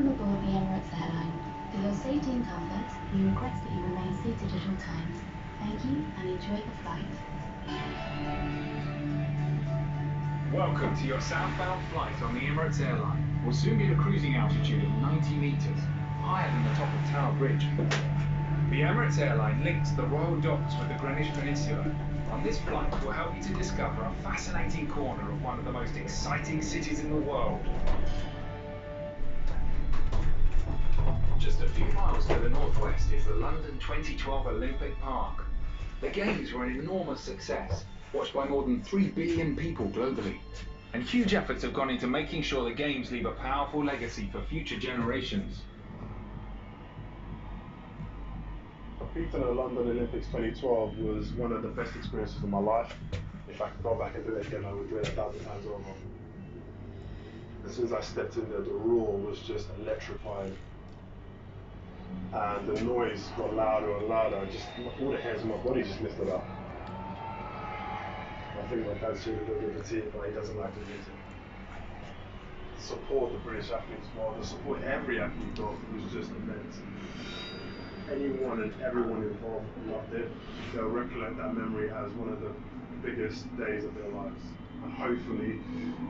Welcome aboard the Emirates airline. For your safety and comfort, we request that you remain seated at all times. Thank you and enjoy the flight. Welcome to your southbound flight on the Emirates airline. We'll soon be at a cruising altitude of 90 metres, higher than the top of Tower Bridge. The Emirates airline links the Royal Docks with the Greenwich Peninsula. On this flight, we'll help you to discover a fascinating corner of one of the most exciting cities in the world. Just a few miles to the northwest is the London 2012 Olympic Park. The Games were an enormous success, watched by more than 3 billion people globally. And huge efforts have gone into making sure the Games leave a powerful legacy for future generations. Competing at the London Olympics 2012 was one of the best experiences of my life. If I could go back and do it again, I would do it 1,000 times over. As soon as I stepped in there, the roar was just electrifying. And the noise got louder and louder. Just all the hairs on my body just lifted up. I think my dad's shed a little bit of a tear, but he doesn't like the music. The support the British athletes got, the support every athlete got was just immense. Anyone and everyone involved loved it. They'll recollect that memory as one of the biggest days of their lives. And hopefully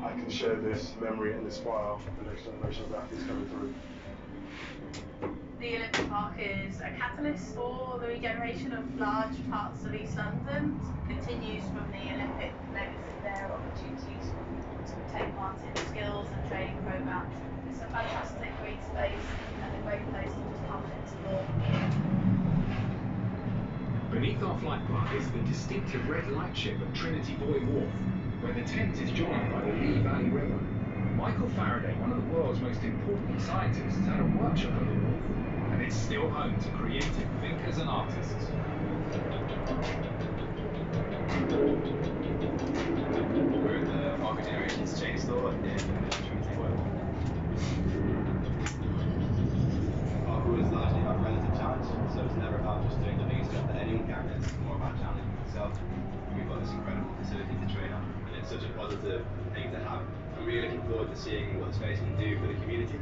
I can share this memory and inspire the next generation of athletes coming through. The Olympic Park is a catalyst for the regeneration of large parts of East London. Continues from the Olympic legacy there, opportunities to take part in skills and training programs. It's a fantastic green space and a great place to just come and explore. Beneath our flight path is the distinctive red lightship at Trinity Buoy Wharf, where the Thames is joined by the Lee Valley River. Michael Faraday, one of the world's most important scientists, had a workshop at the wharf, and it's still home to creative thinkers and artists. We're in the Parker Generations chain store in Trinity Buoy Wharf. Parkour is largely about relative challenge, so it's never about just doing the biggest jump that anyone can. It's more about challenging yourself. We've got this incredible facility to train on, and it's such a positive thing to have. I'm really looking forward to seeing what the space can do for the community.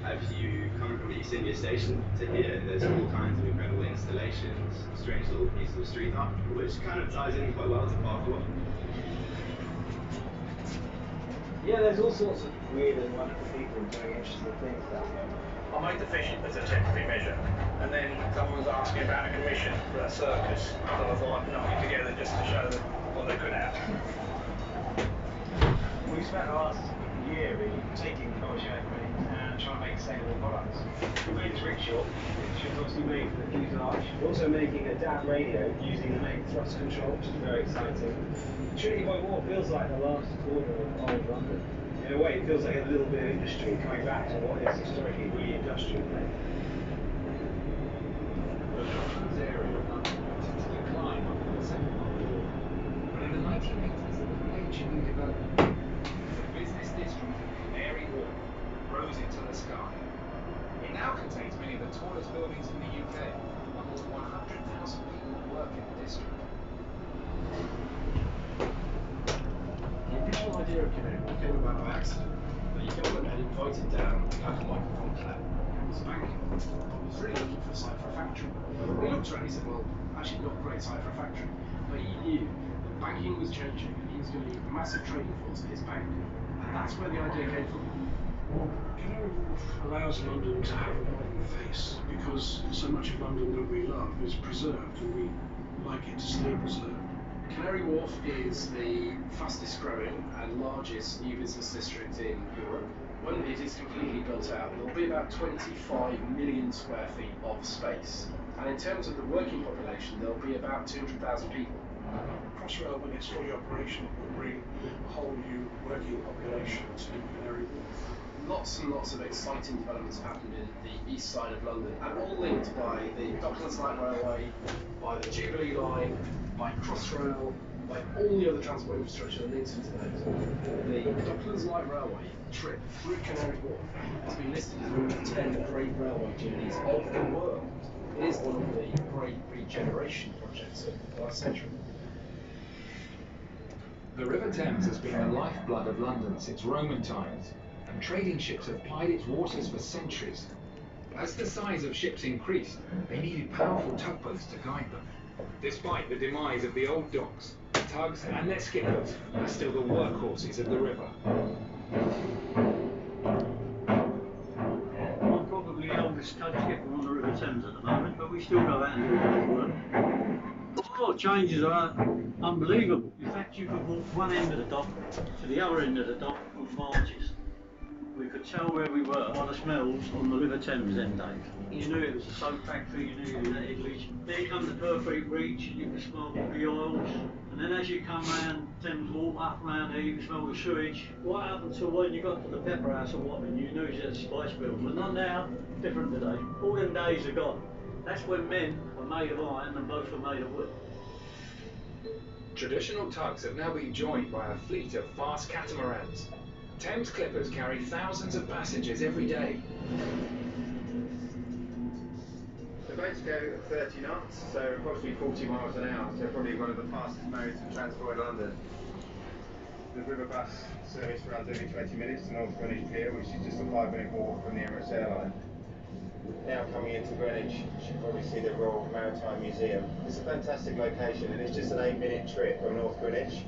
If you come from East India Station to here, there's all kinds of incredible installations, strange little pieces of street art, which kind of ties in quite well to parkour. Yeah, there's all sorts of weird and wonderful people doing interesting things down there. I made the fish as a temporary measure, and then someone was asking about a commission for a circus, so I thought I'd knock it together just to show them what they could have. We spent the last year really taking culture and trying to make sustainable products. We made this rickshaw, which is obviously made for the fuselage. We're also making a DAB radio using the main thrust control, which is very exciting. Trinity Buoy Wharf feels like the last corner of old London. In a way, it feels like a little bit of industry coming back to what is historically really industrial place. The Docklands area of London started to decline after the Second World War, but in the 1980s a major new development. The business district of Canary Wharf rose into the sky. It now contains many of the tallest buildings in the UK, and more than 100,000 people work in the district. The original idea of Canary Wharf came about by accident. The government had invited down Michael von Klepp, who was a banker. He was really looking for a site for a factory. He looked around and he said, well, actually not a great site for a factory. But he knew that banking was changing and he was going to need a massive trading force at his bank. And that's where the idea came from. Canary Wharf allows London to have a modern face because so much of London that we love is preserved and we like it to stay preserved. Canary Wharf is the fastest growing and largest new business district in Europe. When it is completely built out, there will be about 25 million square feet of space. And in terms of the working population, there will be about 200,000 people. Crossrail, when it's fully operational, will bring a whole new working population to Canary Wharf. Lots and lots of exciting developments have happened in the east side of London, and all linked by the Docklands Light Railway, by the Jubilee Line, by Crossrail, by all the other transport infrastructure that links into those. The Docklands Light Railway trip through Canary Wharf has been listed as one of the 10 great railway journeys of the world. It is one of the great regeneration projects of the last century. The River Thames has been the lifeblood of London since Roman times, and trading ships have plied its waters for centuries. As the size of ships increased, they needed powerful tugboats to guide them. Despite the demise of the old docks, tugs and their skippers are still the workhorses of the river. I'm probably the oldest tug skipper on the River Thames at the moment, but we still go out and do a lot of work. Oh, changes are unbelievable. In fact, you could walk one end of the dock to the other end of the dock on barges. We could tell where we were by the smells on the River Thames then, Dave. You knew it was a soap factory, you knew that it leached. Then you come to Purfleet Reach, you could smell the oils. And then as you come round Thames Walk, up round there, you could smell the sewage. Right up until when you got to the Pepper House of Wapping, you knew you had spice bills. But not now, different today. All them days are gone. That's when men were made of iron and boats were made of wood. Traditional tugs have now been joined by a fleet of fast catamarans. Thames clippers carry thousands of passengers every day. The boats go at 30 knots, so approximately 40 miles an hour, so probably one of the fastest modes of transport in London. The river bus service runs every 20 minutes to North Greenwich Pier, which is just a 5-minute walk from the Emirates airline. Now coming into Greenwich, you should probably see the Royal Maritime Museum. It's a fantastic location and it's just an 8-minute trip from North Greenwich.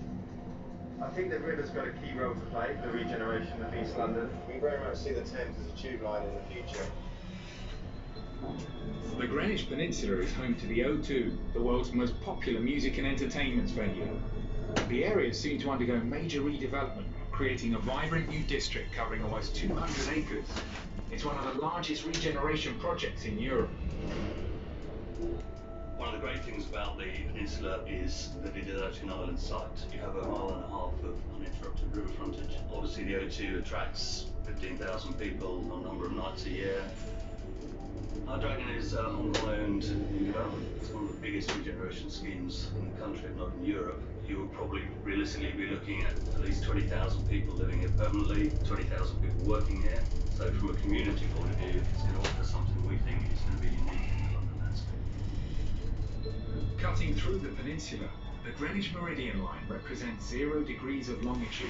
I think the river's got a key role to play for the regeneration of East London. We very much see the Thames as a tube line in the future. The Greenwich Peninsula is home to the O2, the world's most popular music and entertainment venue. The area is soon to undergo major redevelopment, creating a vibrant new district covering almost 200 acres. It's one of the largest regeneration projects in Europe. One of the great things about the peninsula is that it is actually an island site. You have 1.5 miles of uninterrupted river frontage. Obviously the O2 attracts 15,000 people a number of nights a year. Our Dragon is on-owned development. It's one of the biggest regeneration schemes in the country, if not in Europe. You would probably realistically be looking at least 20,000 people living here permanently, 20,000 people working here. So from a community point of view, it's going to offer something we think is going to be unique in the London landscape. Cutting through the peninsula, the Greenwich Meridian Line represents 0 degrees of longitude.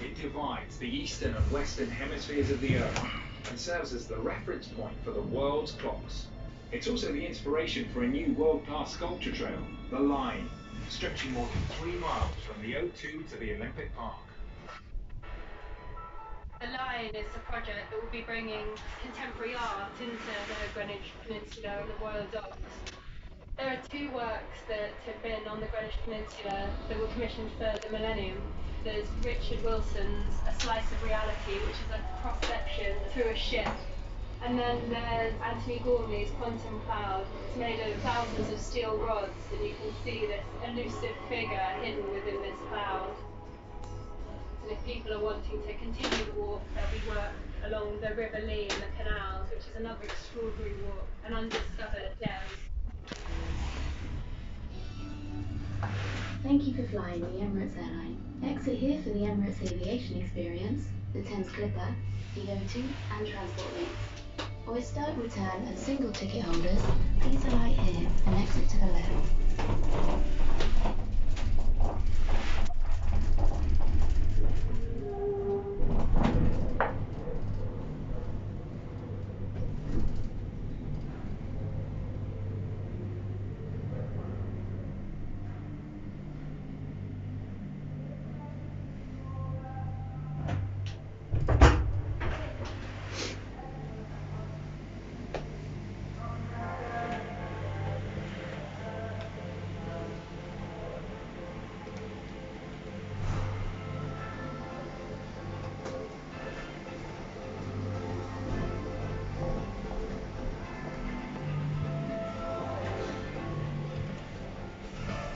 It divides the eastern and western hemispheres of the Earth and serves as the reference point for the world's clocks. It's also the inspiration for a new world-class sculpture trail, the Line, stretching more than 3 miles from the O2 to the Olympic Park. The Line is a project that will be bringing contemporary art into the Greenwich Peninsula and the Royal Docks. There are 2 works that have been on the Greenwich Peninsula that were commissioned for the Millennium. There's Richard Wilson's A Slice of Reality, which is a cross-section through a ship. And then there's Anthony Gormley's Quantum Cloud. It's made of thousands of steel rods, and you can see this elusive figure hidden within this cloud. And if people are wanting to continue the walk, there'll be work along the River Lee and the canals, which is another extraordinary walk, an undiscovered gem. Thank you for flying the Emirates airline. Exit here for the Emirates Aviation Experience, the Thames Clipper, the O2 and Transport Links. Oyster, return and single ticket holders, please alight here and exit to the left.